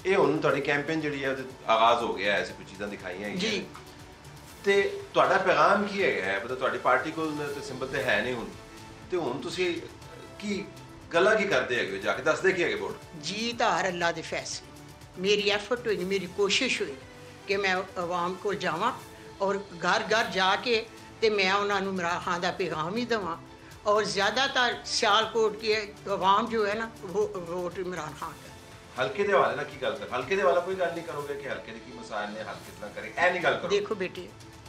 ਇਹ ਹੁਣ ਤੁਹਾਡੀ ਕੈਂਪੇਨ ਜਿਹੜੀ ਹੈ ਆਗਾਜ਼ ਹੋ ਗਿਆ, ਐਸੀ ਕੁਝ ਚੀਜ਼ਾਂ ਦਿਖਾਈਆਂ ਹੈਗੀਆਂ ਜੀ। ਤੇ ਤੁਹਾਡਾ ਪੈਗਾਮ ਕੀ ਹੈਗਾ? ਮਤਲਬ ਤੁਹਾਡੀ ਪਾਰਟੀ ਕੋਲ ਤੇ ਸਿੰਬਲ ਤੇ ਹੈ ਨਹੀਂ ਹੁਣ, ਤੇ ਹੁਣ ਤੁਸੀਂ ਕੀ ਗੱਲਾਂ ਕੀ ਕਰਦੇ ਹੈਗੇ, ਜਾ ਕੇ ਦੱਸਦੇ ਕੀ ਹੈਗੇ ਵੋਟ? जीत हार अल्लाह के फैसले। मेरी एफर्ट हुई, मेरी कोशिश हुई कि मैं आवाम को जावां और घर घर जाके ते मैं उन्होंने इमरान का पैगाम ही देवां। और ज़्यादातर सियालकोट की आवाम जो है ना वो वोट इमरान खान का। ਹਲਕੇ ਦੇ ਵਾਲੇ ਨਾਲ ਕੀ ਗੱਲ ਕਰ, ਹਲਕੇ ਦੇ ਵਾਲਾ ਕੋਈ ਗੱਲ ਨਹੀਂ ਕਰੋਗੇ ਕਿ ਹਲਕੇ ਦੇ ਕੀ ਮਸਾਇਲ ਨੇ, ਹਲਕੇ ਕਿਸ ਤਰ੍ਹਾਂ ਕਰੇ, ਇਹ ਨਹੀਂ ਗੱਲ ਕਰੋ। देखो बेटे,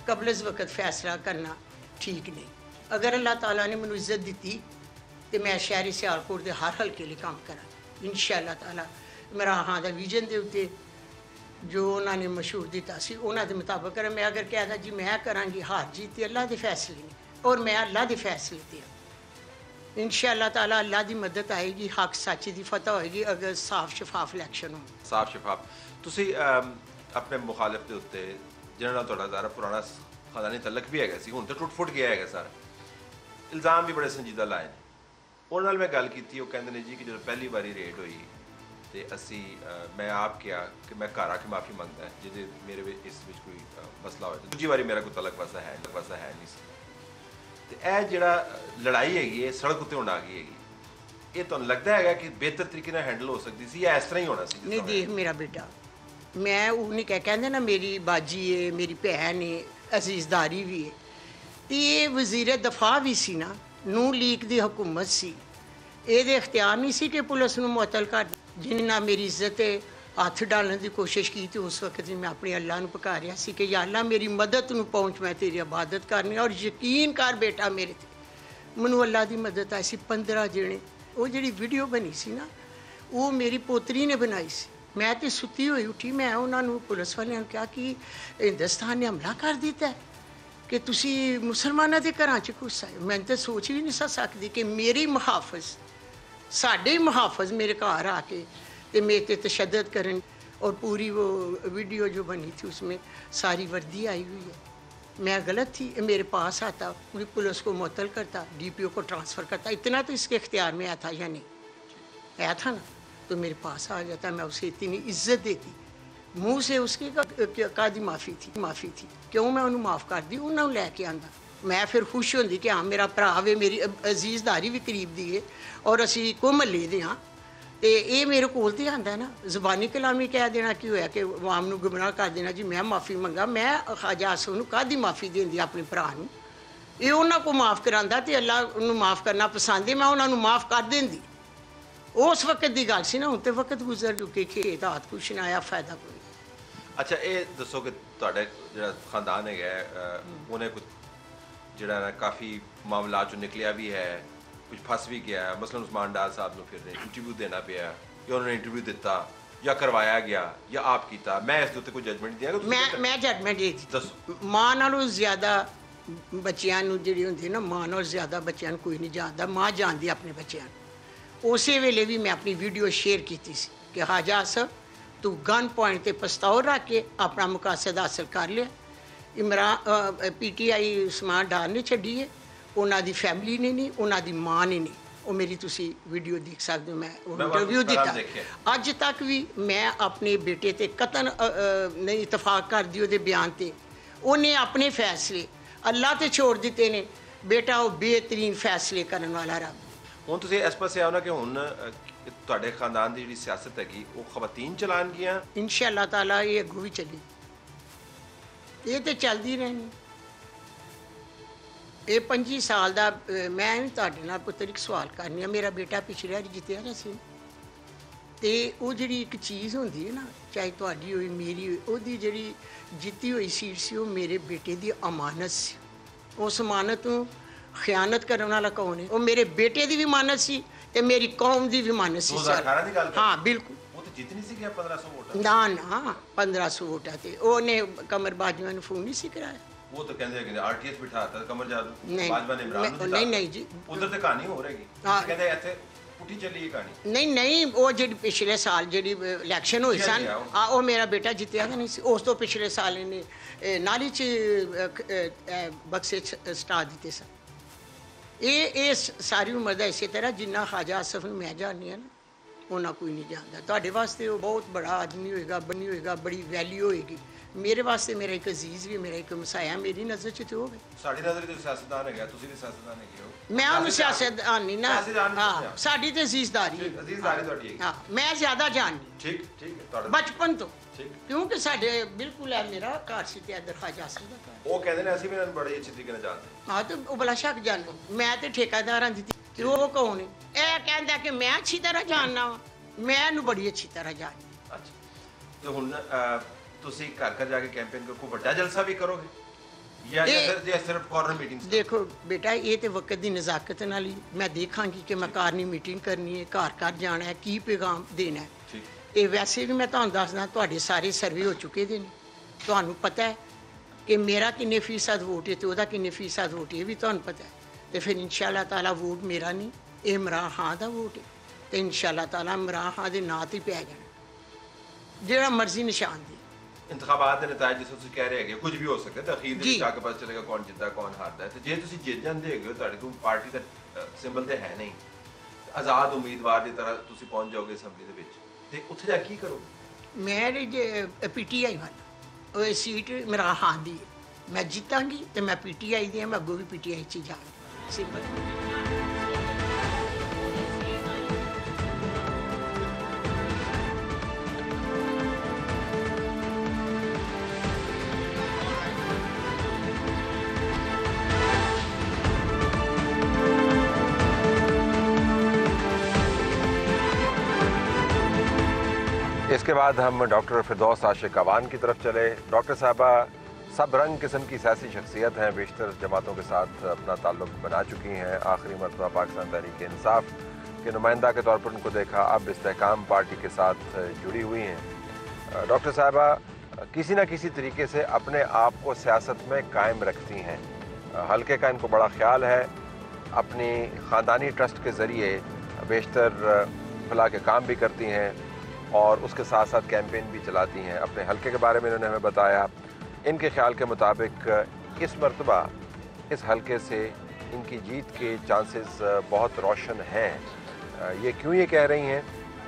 कबल इस वक्त फैसला करना ठीक नहीं। अगर अल्लाह ताला ने मैनू इज्जत दी तो मैं शहरी सियालकोट के हर हल्के लिए काम करा इंशाअल्लाह ताला। इमरान खान का विजन के उत्ते जो उन्होंने मशहूर दिता सी उन्होंने मुताबिक करा। मैं अगर कहता जी मैं करांगी, हार जीत अल्लाह के फैसले ने और मैं अल्लाह के फैसले ते इंशाअल्लाह ताला अल्लाह की मदद आएगी, हक सच की फतह होएगी अगर साफ शफाफ इलैक्शन हो। ਸਾਫ ਸ਼ਫਾਫ। ਤੁਸੀਂ ਆਪਣੇ ਮੁਖਾਲਿਫ ਦੇ ਉੱਤੇ ਜਿਹਨਾਂ ਨਾਲ ਤੁਹਾਡਾ ਜ਼ਾਰਾ ਪੁਰਾਣਾ ਖਾਨਦਾਨੀ ਤਲਕ ਵੀ ਹੈਗਾ ਸੀ, ਹੁਣ ਤਾਂ ਟੁੱਟ ਫੁੱਟ ਗਿਆ ਹੈਗਾ ਸਾਰਾ, ਇਲਜ਼ਾਮ ਵੀ ਬੜੇ ਸੰਜੀਦਾ ਲਾਏ ਨੇ। ਉਹਨਾਂ ਨਾਲ ਮੈਂ ਗੱਲ ਕੀਤੀ, ਉਹ ਕਹਿੰਦੇ ਨੇ ਜੀ ਕਿ ਜਦੋਂ ਪਹਿਲੀ ਵਾਰੀ ਰੇਡ ਹੋਈ ਤੇ ਅਸੀਂ ਮੈਂ ਆਪ ਕਿਹਾ ਕਿ ਮੈਂ ਘਰ ਆ ਕੇ ਮਾਫੀ ਮੰਗਦਾ ਜਿਹਦੇ ਮੇਰੇ ਵਿੱਚ ਇਸ ਵਿੱਚ ਕੋਈ ਮਸਲਾ ਹੋਇਆ। ਦੂਜੀ ਵਾਰੀ ਮੇਰਾ ਕੋਈ ਤਲਕ ਵਸਾ ਹੈ ਨਹੀਂ ਸੀ। ਤੇ ਇਹ ਜਿਹੜਾ ਲੜਾਈ ਹੈਗੀ ਹੈ ਸੜਕ ਉੱਤੇ ਹੁਣ ਆ ਗਈ ਹੈਗੀ, ਇਹ ਤੁਹਾਨੂੰ ਲੱਗਦਾ ਹੈਗਾ ਕਿ ਬਿਹਤਰ ਤਰੀਕੇ ਨਾਲ ਹੈਂਡਲ ਹੋ ਸਕਦੀ ਸੀ ਜਾਂ ਇਸ ਤਰ੍ਹਾਂ ਹੀ ਹੋਣਾ ਸੀ? नहीं देख मेरा बेटा, मैं वो नहीं कहते ना मेरी बाजी है, मेरी भैन है, अजीजदारी भी है। तो ये वजीर दफा भी सी ना, नू लीग की हुकूमत सी, ये इख्तियार नहीं सी कि पुलिस नू मुअत्तल कर। जिन्ना मेरी इज्जत है हथ डालने की कोशिश की तो उस वक्त मैं अपने अल्लाह नू पुकारिया सी कि या अल्लाह मेरी मदद नू पहुँच, मैं तेरी इबादत करनी। और यकीन कर बेटा मेरे ते मैनू अल्लाह की मदद आई सी। 15 जने वो जी वीडियो बनी सी ना वो मेरी पोतरी ने बनाई सी। मैं तो सुती हुई उठी, मैं उन्होंने पुलिस वाले कहा कि हिंदुस्तान ने हमला कर दिता है कि तुसी मुसलमानों के घर च घुस आए। मैं तो सोच भी नहीं सकती कि मेरी मुहाफिज, साढ़े मुहाफिज मेरे घर आके तो मेरे ते तशद्दुद करन। और पूरी वो वीडियो जो बनी थी उसमें सारी वर्दी आई हुई है। मैं गलत थी, मेरे पास आता पूरी पुलिस को मुअत्तल करता, DPO को ट्रांसफ़र करता। इतना तो इसके इख्तियार में आया था या नहीं आया था ना, तो मेरे पास आ जाता, मैं उसे इतनी इज्जत देती। मुँह से उसकी कादी माफ़ी थी क्यों मैं उन्होंने माफ़ कर दी, उन्होंने लैके आंदा। मैं फिर खुश होंदी कि हाँ मेरा भरा वे, मेरी अजीजदारी भी करीब दी है और असी को महल्ले दे हाँ। तो ये मेरे कोल तो आंदा है ना, जबानी कलामी कह देना कि होया कि आवाम नू गुमराह कर देना जी मैं माफ़ी मंगा। मैं ख्वाजा आसफ नू कादी माफ़ी देंदी अपने भरा नू, ये उन्होंने को माफ़ करांदा तो अल्लाह नू माफ़ करना पसंद है, मैं उन्होंने माफ़ कर देंदी। उस वक्त की गल सी ना, हुण ते वक्त गुजर चुके, खेत हाथ कुछ ना आया, फायदा कोई। अच्छा ये दसो कि ਤੁਹਾਡਾ ਜਿਹੜਾ ਖਾਨਦਾਨ ਹੈਗਾ ਉਹਨੇ ਕੁਝ ਜਿਹੜਾ ਨਾ ਕਾਫੀ ਮਾਮਲਾ ਚੋਂ ਨਿਕਲਿਆ ਵੀ ਹੈ, ਕੁਝ ਫਸ ਵੀ ਗਿਆ। ਮਸਲਨ ਉਸਮਾਨ ਡਾਰ ਸਾਹਿਬ ਨੂੰ ਫਿਰ ਇੰਟਰਵਿਊ ਦੇਣਾ ਪਿਆ, ਜਾਂ ਉਹਨਾਂ ਨੇ ਇੰਟਰਵਿਊ ਦਿੱਤਾ ਜਾਂ ਕਰਵਾਇਆ ਗਿਆ ਜਾਂ ਆਪ ਕੀਤਾ। ਮੈਂ ਇਸ ਦੇ ਉੱਤੇ ਕੋਈ ਜਜਮੈਂਟ ਨਹੀਂ ਦਿਆਂਗਾ। ਮੈਂ ਜਜਮੈਂਟ ਇਹ ਦੱਸੋ। ਮਾਂ ਨਾਲੋਂ ਜ਼ਿਆਦਾ ਬੱਚਿਆਂ ਨੂੰ ਜਿਹੜੀ ਹੁੰਦੀ ਨਾ, ਮਾਂ ਨਾਲੋਂ ਜ਼ਿਆਦਾ ਬੱਚਿਆਂ ਨੂੰ ਕੋਈ ਨਹੀਂ ਜਾਣਦਾ, ਮਾਂ ਜਾਣਦੀ ਆਪਣੇ ਬੱਚਿਆਂ ਨੂੰ। ਉਸੇ ਵੇਲੇ ਵੀ ਮੈਂ ਆਪਣੀ ਵੀਡੀਓ ਸ਼ੇਅਰ ਕੀਤੀ ਸੀ ਕਿ ख्वाजा आसफ तू गन पॉइंट ते पछताओ रख के अपना मुकासद हासिल कर लिया। इमरान PTI उस्मान डार ने छड्डी है, उन्होंने फैमिली ने नहीं, उन्होंने माँ ने नहीं। वो मेरी तुसी वीडियो देख सकते हो, मैं इंटरव्यू दिता। अज तक भी मैं अपने बेटे ते कतन नहीं इतफाक कर दी वो बयान ते, उन्हें अपने फैसले अल्लाह ते छोड़ दिते ने। बेटा वो बेहतरीन फैसले करने वाला रब। ਹੁਣ ਤੁਸੀਂ ਇਸ ਪਾਸੇ ਆਓ ਨਾ ਕਿ ਹੁਣ ਤੁਹਾਡੇ ਖਾਨਦਾਨ ਦੀ ਜਿਹੜੀ ਸਿਆਸਤ ਹੈਗੀ ਉਹ ਖਵਾਤੀਨ ਚਲਾਉਣਗੀਆਂ इंशाअल्लाह ताला ये अगू भी चली, ये तो चलती रहनी। ये 25 साल का मैं भी तुहाडे नाल पुत्तर एक सवाल करनी है। मेरा बेटा पिछले बारी जितया ना सी, तो वो जी एक चीज़ होंदी है ना, चाहे तुहाडी होई मेरी होई, ओहदी जिहड़ी जित्ती हुई सीट सी वो मेरे बेटे की अमानत सी। उस अमानत नूं खयानत करने वाला कौन है? वो मेरे बेटे की भी मानत सी ते मेरी कौम की भी मानत सी। 2018 ਦੀ ਗੱਲ ਕਰ। हाँ बिल्कुल। ਉਹ ਤਾਂ ਜਿੱਤ ਨਹੀਂ ਸੀ ਗਿਆ 1500 ਵੋਟ। ना ना 1500 वोट है, उन्हें कमर बाजवा ने फोन नहीं सी कराया। वो तो कहते हैं कि RTS बिठाता कमर जादू नहीं, बाजवा ने इमरान को नहीं जी, उधर तो कहानी हो रहेगी। हाँ। कहते हैं ਇੱਥੇ ਪੁੱਠੀ ਚੱਲੀ ਇਹ ਕਹਾਣੀ। नहीं वो जी पिछले साल जी इलैक्शन हुई सन, वो मेरा बेटा जितया नहीं सी। उस तो पिछले साल इन्हें नाली च बक्से स्टा दिते सन। ये सारी उम्र का इस तरह जिन्ना ख्वाजा आसफ नूं मैं जाननी है ना, ਉਹਨਾਂ ਕੋਈ ਨਹੀਂ ਜਾਣਦਾ। ਤੁਹਾਡੇ ਵਾਸਤੇ ਉਹ ਬਹੁਤ ਬੜਾ ਆਦਮੀ ਹੋਏਗਾ, ਬਣੀ ਹੋਏਗਾ, ਬੜੀ ਵੈਲਿਊ ਹੋਏਗੀ। ਮੇਰੇ ਵਾਸਤੇ ਮੇਰਾ ਇੱਕ ਅਜ਼ੀਜ਼ ਵੀ, ਮੇਰਾ ਇੱਕ ਮਸਾਇਆ, ਮੇਰੀ ਨਜ਼ਰ 'ਚ ਤੇ ਹੋਵੇ। ਸਾਡੀ ਨਜ਼ਰ 'ਚ ਸਿਆਸਤਦਾਨ ਹੈਗਾ, ਤੁਸੀਂ ਵੀ ਸਿਆਸਤਦਾਨ ਹੈਗੇ ਹੋ। ਮੈਂ ਉਹਨੂੰ ਸਿਆਸਤਦਾਨ ਨਹੀਂ ਨਾ, ਹਾਂ ਸਾਡੀ ਤੇ ਅਜ਼ੀਜ਼ਦਾਰੀ ਹੈ। ਅਜ਼ੀਜ਼ਦਾਰੀ ਤੁਹਾਡੀ ਹੈਗੀ। ਹਾਂ ਮੈਂ ਜ਼ਿਆਦਾ ਜਾਣਦੀ ਠੀਕ ਠੀਕ ਹੈ ਤੁਹਾਡਾ ਬਚਪਨ ਤੋਂ, ਠੀਕ। ਕਿਉਂਕਿ ਸਾਡੇ ਬਿਲਕੁਲ ਹੈ ਮੇਰਾ ਘਰ ਸੀ ਤੇ ਇੱਧਰ ਖਾਜਾ ਸਿੰਘ ਦਾ ਘਰ। ਉਹ ਕਹਿੰਦੇ ਨੇ ਅਸੀਂ ਵੀ ਇਹਨਾਂ ਨੂੰ ਬੜੇ ਅੱਛੇ ਤਰੀਕੇ ਨਾਲ ਜਾਣਦੇ ਹਾਂ ਤੇ ਉਹ ਬਲਾ ਸ਼ੱਕ ਜਾਣੋ, ਮੈਂ ਤੇ ਠੇਕਾਦਾਰਾਂ ਦੀ ਤੇ ਉਹ ਕੌਣ ਹੈ? ਇਹ ਕਹਿੰਦਾ ਕਿ ਮੈਂ ਅੱਛੀ ਤਰ੍ਹਾਂ ਜਾਣਨਾ ਵਾ, ਮੈਂ ਇਹਨੂੰ ਬੜੀ ਅੱਛੀ ਤਰ੍ਹਾਂ ਜਾਣਦੀ। ਅੱਛਾ ਤੇ ਹੁਣ ਤੁਸੀਂ ਘਰ ਘਰ ਜਾ ਕੇ ਕੈਂਪੇਨ ਕਰੋ, ਕੋਈ ਵੱਡਾ ਜਲਸਾ ਵੀ ਕਰੋਗੇ ਜਾਂ ਸਿਰਫ ਕਾਰਨਰ ਮੀਟਿੰਗਸ? ਦੇਖੋ ਬੇਟਾ, ਇਹ ਤੇ ਵਕਤ ਦੀ ਨਜ਼ਾਕਤ ਨਾਲ ਹੀ ਮੈਂ ਦੇਖਾਂਗੀ ਕਿ ਮੈਂ ਕਾਰਨੀ ਮੀਟਿੰਗ ਕਰਨੀ ਹੈ, ਘਰ ਘਰ ਜਾਣਾ ਹੈ, ਕੀ ਪੈਗਾਮ ਦੇਣਾ ਹੈ। ਠੀਕ। ਇਹ ਵੈਸੇ ਵੀ ਮੈਂ ਤੁਹਾਨੂੰ ਦੱਸਦਾ, ਤੁਹਾਡੇ ਸਾਰੇ ਸਰਵੇ ਹੋ ਚੁੱਕੇ ਦੇ ਨੇ, ਤੁਹਾਨੂੰ ਪਤਾ ਹੈ ਕਿ ਮੇਰਾ ਕਿੰਨੇ ਫੀਸਦ ਵੋਟ ਹੈ ਤੇ ਉਹਦਾ ਕਿੰਨੇ ਫੀਸਦ ਵੋਟ ਹੈ, ਇਹ ਵੀ ਤੁਹਾਨੂੰ ਪਤਾ ਹੈ। ਤੇ ਫਿਰ ਇਨਸ਼ਾਅੱਲਾ ਤਾਲਾ ਵੋਟ ਮੇਰਾ ਨਹੀਂ, ਇਹ ਇਮਰਾਨ ਖਾਨ ਦਾ ਵੋਟ ਹੈ ਤੇ ਇਨਸ਼ਾਅੱਲਾ ਤਾਲਾ ਇਮਰਾਨ ਖਾਨ ਦੇ ਨਾਂ ਤੇ ਪੈ ਜਾਣਾ, ਜਿਹੜਾ ਮਰਜ਼ੀ ਨਿਸ਼ਾਨ ਦੇ। ਇੰਤਖਾਬਾਤ ਦੇ ਨਤੀਜੇ ਜਿਸ ਤੁਸੀਂ ਕਹਿ ਰਹੇ ਹੈਗੇ ਕੁਝ ਵੀ ਹੋ ਸਕਦਾ ਹੈ, ਅਖੀਰ ਦੇ ਜੀ। ਵਿੱਚ ਆ ਕੇ ਪਤਾ ਚੱਲੇਗਾ ਕੌਣ ਜਿੱਤਦਾ ਕੌਣ ਹਾਰਦਾ ਹੈ। ਤੇ ਜੇ ਤੁਸੀਂ ਜਿੱਤ ਜਾਂਦੇ ਹੈਗੇ ਹੋ, ਤੁਹਾਡੇ ਕੋਲ ਪਾਰਟੀ ਦਾ ਸਿੰਬਲ ਤੇ ਹੈ ਨਹੀਂ, ਆਜ਼ਾਦ ਉਮੀਦਵਾਰ ਦੀ ਤਰ੍ਹਾਂ ਤੁਸੀਂ ਪਹੁੰਚ ਜਾਓਗੇ ਅਸੈਂਬਲੀ ਦੇ ਵਿੱਚ, ਤੇ ਉੱਥੇ ਜਾ ਕੀ ਕਰੋਗੇ? ਮੈਂ ਜੇ ਪੀਟੀਆਈ ਵਾਲਾ ਉਹ ਸੀਟ ਇਮਰਾਨ ਖਾਨ ਦੀ ਹੈ, ਮੈਂ ਜਿੱਤਾਂਗੀ ਤੇ ਮੈਂ ਪੀਟੀਆਈ ਦੀ ਹਾਂ, ਮੈਂ ਅੱਗੋਂ ਵੀ ਪੀਟੀਆਈ 'ਚ ਹੀ ਜਾਣਾ। ਸਿੰਪਲ। इसके बाद हम डॉक्टर फिरदौस आशिक अवान की तरफ चले। डॉक्टर साहबा सब रंग किस्म की सियासी शख्सियत हैं, बेशतर जमातों के साथ अपना ताल्लुक बना चुकी हैं। आखिरी मरतबा पाकिस्तान तहरीक इंसाफ के नुमाइंदा के तौर पर उनको देखा, अब इस्तेहकाम पार्टी के साथ जुड़ी हुई हैं। डॉक्टर साहबा किसी न किसी तरीके से अपने आप को सियासत में कायम रखती हैं, हल्के का इनको बड़ा ख्याल है, अपनी ख़ानदानी ट्रस्ट के ज़रिए बेशतर फलाह के काम भी करती हैं और उसके साथ साथ कैंपेन भी चलाती हैं। अपने हल्के के बारे में इन्होंने हमें बताया। इनके ख्याल के मुताबिक इस मरतबा इस हल्के से इनकी जीत के चांसेस बहुत रोशन हैं। ये क्यों ये कह रही हैं,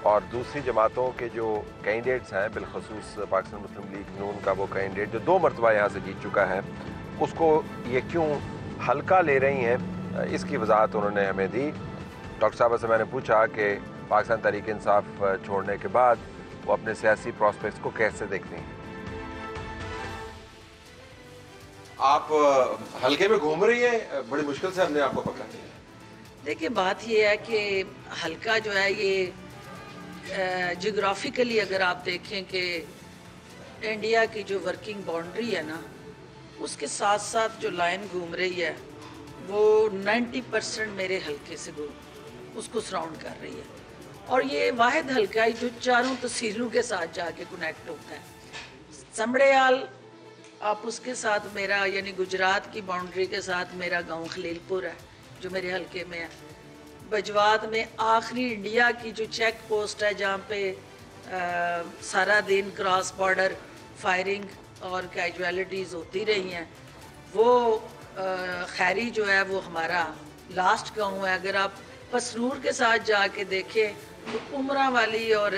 और दूसरी जमातों के जो कैंडिडेट्स हैं, बिलखसूस पाकिस्तान मुस्लिम लीग नून का वो कैंडिडेट जो 2 मरतबा यहाँ से जीत चुका है, उसको ये क्यों हल्का ले रही हैं, इसकी वजाहत उन्होंने हमें दी। डॉक्टर साहब से मैंने पूछा कि पाकिस्तान तहरीक इंसाफ छोड़ने के बाद वो अपने सियासी प्रॉस्पेक्ट्स को कैसे देखती हैं। आप हल्के में घूम रही हैं, बड़ी मुश्किल से हमने आपको पकड़ा। देखिए बात ये है कि हल्का जो है ये जियोग्राफिकली अगर आप देखें कि इंडिया की जो वर्किंग बाउंड्री है ना, उसके साथ साथ जो लाइन घूम रही है वो 90% मेरे हल्के से उसको सराउंड कर रही है। और ये वाहिद हल्का है जो चारों तहसीलों के साथ जाके कनेक्ट होता है। समड़ेयाल आप उसके साथ मेरा यानी गुजरात की बाउंड्री के साथ मेरा गांव खलीलपुर है जो मेरे हल्के में है। बजवात में आखिरी इंडिया की जो चेक पोस्ट है जहाँ पे सारा दिन क्रॉस बॉर्डर फायरिंग और कैजुअलिटीज़ होती रही हैं, वो खैरी जो है वो हमारा लास्ट गांव है। अगर आप पसरूर के साथ जाके देखें तो उमरा वाली और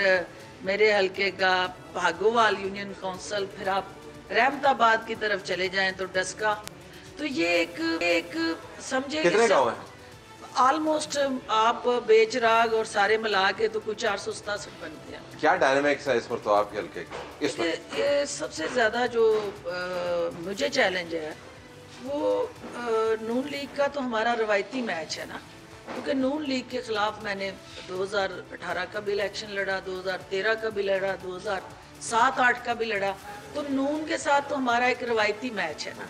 मेरे हल्के का भागोवाल यूनियन काउंसिल, फिर आप रहमताबाद की तरफ चले जाएं तो डस्का, तो ये एक समझे कितने गांव हैं? ऑलमोस्ट आप बेचराग और सारे मिला के तो कुछ 467 बनते हैं। क्या डायनामिक्स है इस पर तो आपके हल्के के? इस पर ये सबसे ज़्यादा जो मुझे चैलेंज है वो नून लीग का, तो हमारा रवायती मैच है ना, क्योंकि नून लीग के ख़िलाफ़ मैंने 2018 का भी इलेक्शन लड़ा, 2013 का भी लड़ा, 2007-8 का भी लड़ा, तो नून के साथ तो हमारा एक रवायती मैच है ना।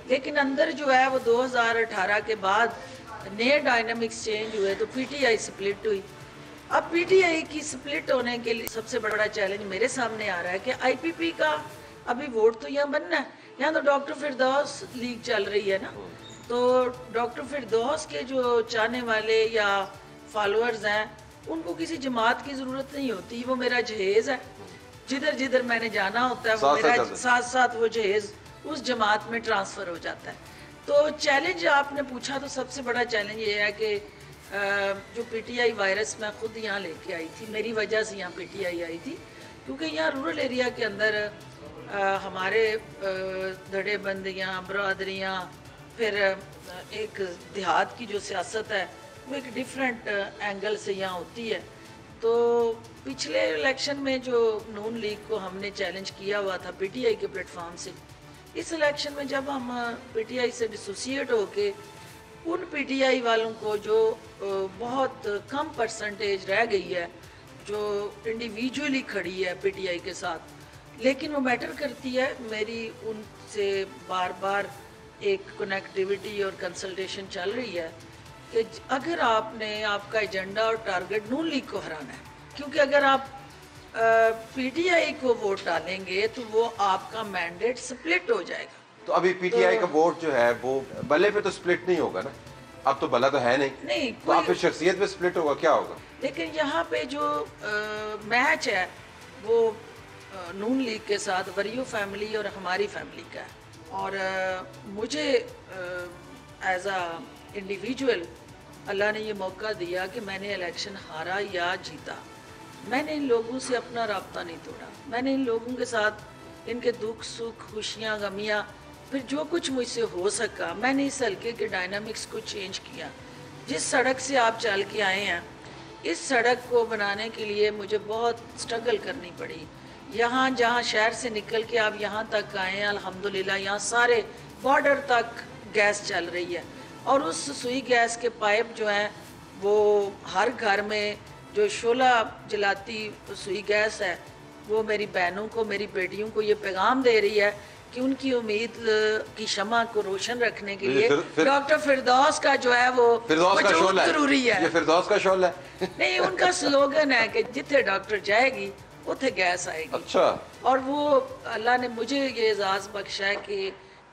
लेकिन अंदर जो है वो 2018 के बाद नए डायनामिक्स चेंज हुए तो पीटीआई स्प्लिट हुई। अब पीटीआई की स्प्लिट होने के लिए सबसे बड़ा चैलेंज मेरे सामने आ रहा है कि आईपीपी का अभी वोट तो यहाँ बनना है, यहाँ तो डॉक्टर फिरदौस लीग चल रही है ना, तो डॉक्टर फिरदौस के जो चाहने वाले या फॉलोअर्स हैं उनको किसी जमात की ज़रूरत नहीं होती, वो मेरा जहेज़ है। जिधर जिधर मैंने जाना होता है वो मेरा साथ साथ वो जहेज़ उस जमात में ट्रांसफ़र हो जाता है। तो चैलेंज आपने पूछा तो सबसे बड़ा चैलेंज ये है कि जो पीटीआई वायरस मैं खुद यहाँ लेके आई थी, मेरी वजह से यहाँ पीटीआई आई थी, क्योंकि यहाँ रूरल एरिया के अंदर हमारे धड़ेबंदियाँ, बरदरियाँ, फिर एक देहात की जो सियासत है वो एक डिफरेंट एंगल से यहाँ होती है। तो पिछले इलेक्शन में जो नून लीग को हमने चैलेंज किया हुआ था पीटीआई के प्लेटफॉर्म से, इस इलेक्शन में जब हम पीटीआई से डिसोसिएट होके उन पीटीआई वालों को जो बहुत कम परसेंटेज रह गई है, जो इंडिविजुअली खड़ी है पीटीआई के साथ, लेकिन वो मैटर करती है। मेरी उनसे बार बार एक कनेक्टिविटी और कंसल्टेशन चल रही है कि अगर आपने आपका एजेंडा और टारगेट नून लीग को हराना है, क्योंकि अगर आप पीटीआई को वोट डालेंगे तो वो आपका मैंडेट स्प्लिट हो जाएगा। तो अभी पीटीआई का वोट जो है वो बल्ले पे तो स्प्लिट नहीं होगा ना, अब तो बल्ला तो है नहीं तो आप फिर शख्सियत पे स्प्लिट होगा, क्या होगा? लेकिन यहाँ पे जो मैच है वो नून लीग के साथ वरियो फैमिली और हमारी फैमिली का है, और मुझे एज अ इंडिविजुअल अल्लाह ने ये मौका दिया कि मैंने इलेक्शन हारा या जीता, मैंने इन लोगों से अपना राब्ता नहीं तोड़ा। मैंने इन लोगों के साथ इनके दुख सुख, खुशियाँ, गमियाँ, फिर जो कुछ मुझसे हो सका, मैंने इस हल्के के डायनामिक्स को चेंज किया। जिस सड़क से आप चल के आए हैं, इस सड़क को बनाने के लिए मुझे बहुत स्ट्रगल करनी पड़ी। यहाँ जहाँ शहर से निकल के आप यहाँ तक आए हैं, अल्हम्दुलिल्लाह यहाँ सारे बॉर्डर तक गैस चल रही है, और उस सुई गैस के पाइप जो हैं वो हर घर में जो शोला जलाती सुई गैस है, वो मेरी बहनों को, मेरी बेटियों को ये पैगाम दे रही है कि उनकी उम्मीद की शमा को रोशन रखने के लिए डॉक्टर फिरदौस का जो है वो वजूद जरूरी है। ये फिरदौस का शोल है नहीं, उनका स्लोगन है कि जिथे डॉक्टर जाएगी उथे गैस आएगी। अच्छा। और वो अल्लाह ने मुझे ये एजाज़ बख्शा है कि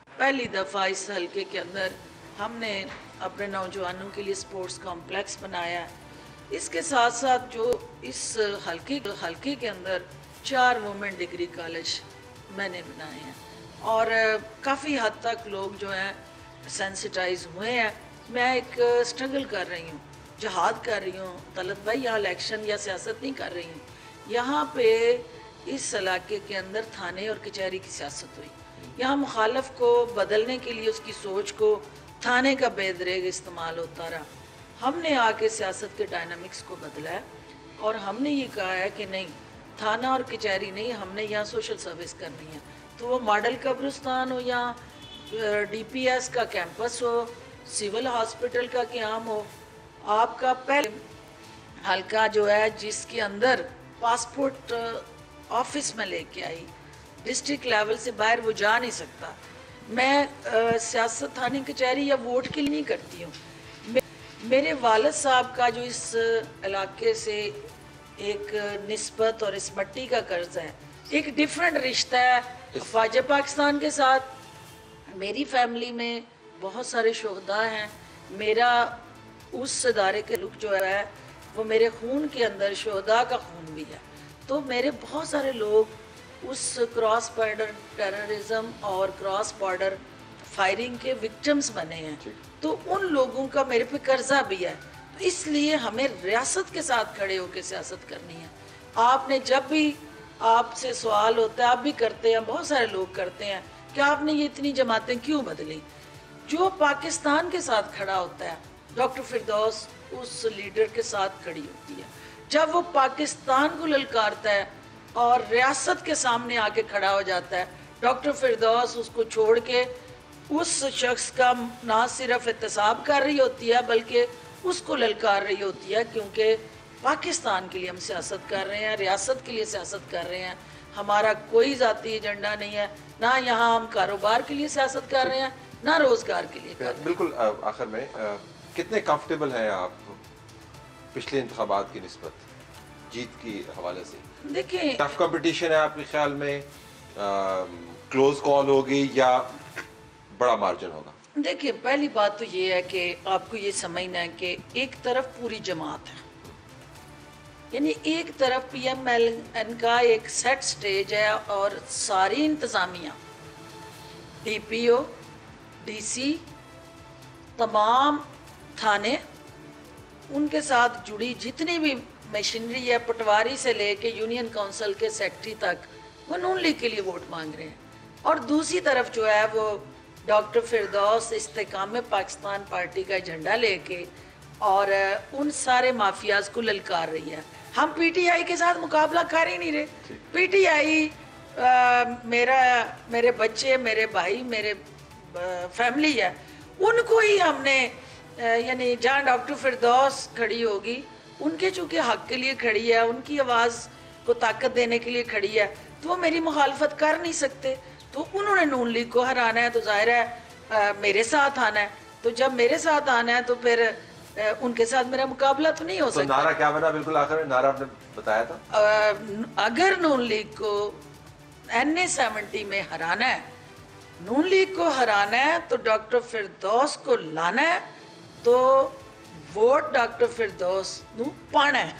पहली दफ़ा इस हल्के के अंदर हमने अपने नौजवानों के लिए स्पोर्ट्स कॉम्प्लेक्स बनाया है। इसके साथ साथ जो इस हल्के के अंदर 4 वुमेन डिग्री कॉलेज मैंने बनाए हैं, और काफ़ी हद तक लोग जो हैं सेंसिटाइज हुए हैं। मैं एक स्ट्रगल कर रही हूँ, जहाद कर रही हूँ तलत भाई, यहाँ इलेक्शन या सियासत नहीं कर रही हूँ। यहाँ पे इस इलाके के अंदर थाने और कचहरी की सियासत हुई। यहाँ मुखालफ को बदलने के लिए उसकी सोच को थाने का बेदरेग इस्तेमाल होता रहा। हमने आके सियासत के डायनामिक्स को बदला है, और हमने ये कहा है कि नहीं, थाना और कचहरी नहीं, हमने यहाँ सोशल सर्विस करनी है। तो वो मॉडल कब्रिस्तान हो या डीपीएस का कैंपस हो, सिविल हॉस्पिटल का क्याम हो, आपका पहले हल्का जो है जिसके अंदर पासपोर्ट ऑफिस में लेके आई, डिस्ट्रिक्ट लेवल से बाहर वो जा नहीं सकता। मैं सियासत थाने कचहरी या वोट के लिए नहीं करती हूँ। मेरे वालिद साहब का जो इस इलाके से एक निस्बत और इस मट्टी का कर्ज है, एक डिफरेंट रिश्ता है फ़ौज पाकिस्तान के साथ। मेरी फैमिली में बहुत सारे शोहदा हैं। मेरा उस इदारे के लुक जो है वो मेरे खून के अंदर शोहदा का खून भी है। तो मेरे बहुत सारे लोग उस क्रॉस बॉर्डर टेररिज्म और क्रॉस बॉर्डर फायरिंग के विक्टिम्स बने हैं। तो उन लोगों का मेरे पे कर्जा भी है। तो इसलिए हमें रियासत के साथ खड़े होकर सियासत करनी है। आपने जब भी आपसे सवाल होता है, आप भी करते हैं, बहुत सारे लोग करते हैं कि आपने ये इतनी जमातें क्यों बदली। जो पाकिस्तान के साथ खड़ा होता है, डॉक्टर फिरदौस उस लीडर के साथ खड़ी होती है। जब वो पाकिस्तान को ललकारता है और रियासत के सामने आके खड़ा हो जाता है, डॉक्टर फिरदौस उसको छोड़ के उस शख्स का ना सिर्फ एहतसाब कर रही होती है बल्कि उसको ललकार रही होती है, क्योंकि पाकिस्तान के लिए हम सियासत कर रहे हैं, रियासत के लिए सियासत कर रहे हैं। हमारा कोई ज़ाती एजेंडा नहीं है, ना यहाँ हम कारोबार के लिए सियासत कर रहे हैं, ना रोज़गार के लिए कर रहे हैं। बिल्कुल। आखिर में कितने कंफर्टेबल हैं आप पिछले इंतखाबात की निस्बत जीत की हवाले से? देखिए, टफ कंपटीशन है आपके ख्याल में, क्लोज कॉल होगी या बड़ा मार्जिन होगा? देखिए, पहली बात तो ये है कि आपको ये समझना है कि एक तरफ पूरी जमात है, यानी एक तरफ PMLN का एक सेट स्टेज है और सारी इंतज़ामिया, DPO, DC, तमाम थाने उनके साथ जुड़ी जितनी भी मशीनरी है, पटवारी से लेके यूनियन काउंसिल के सेक्रेटरी तक, वो नून लीग के लिए वोट मांग रहे हैं। और दूसरी तरफ जो है वो डॉक्टर फिरदौस इस्तेकाम पाकिस्तान पार्टी का झंडा लेके और उन सारे माफियाज को ललकार रही है। हम पीटीआई के साथ मुकाबला कर ही नहीं रहे। पीटीआई मेरे बच्चे, मेरे भाई, मेरे फैमिली है, उनको ही हमने यानी जहाँ डॉक्टर फिरदौस खड़ी होगी, उनके चूँकि हक के लिए खड़ी है, उनकी आवाज़ को ताकत देने के लिए खड़ी है, तो वो मेरी मुखालफत कर नहीं सकते। तो उन्होंने नून लीग को हराना है तो जाहिर है मेरे साथ आना है। तो जब मेरे साथ आना है तो फिर उनके साथ मेरा मुकाबला तो नहीं हो तो सकता। नारा क्या बना? बिल्कुल आखिर में नारा आपने बताया था। अगर नून लीग को NA-70 में हराना है, नून लीग को हराना है, तो डॉक्टर फिरदौस को लाना है, तो वोट डॉक्टर फिरदौस नू पाना है।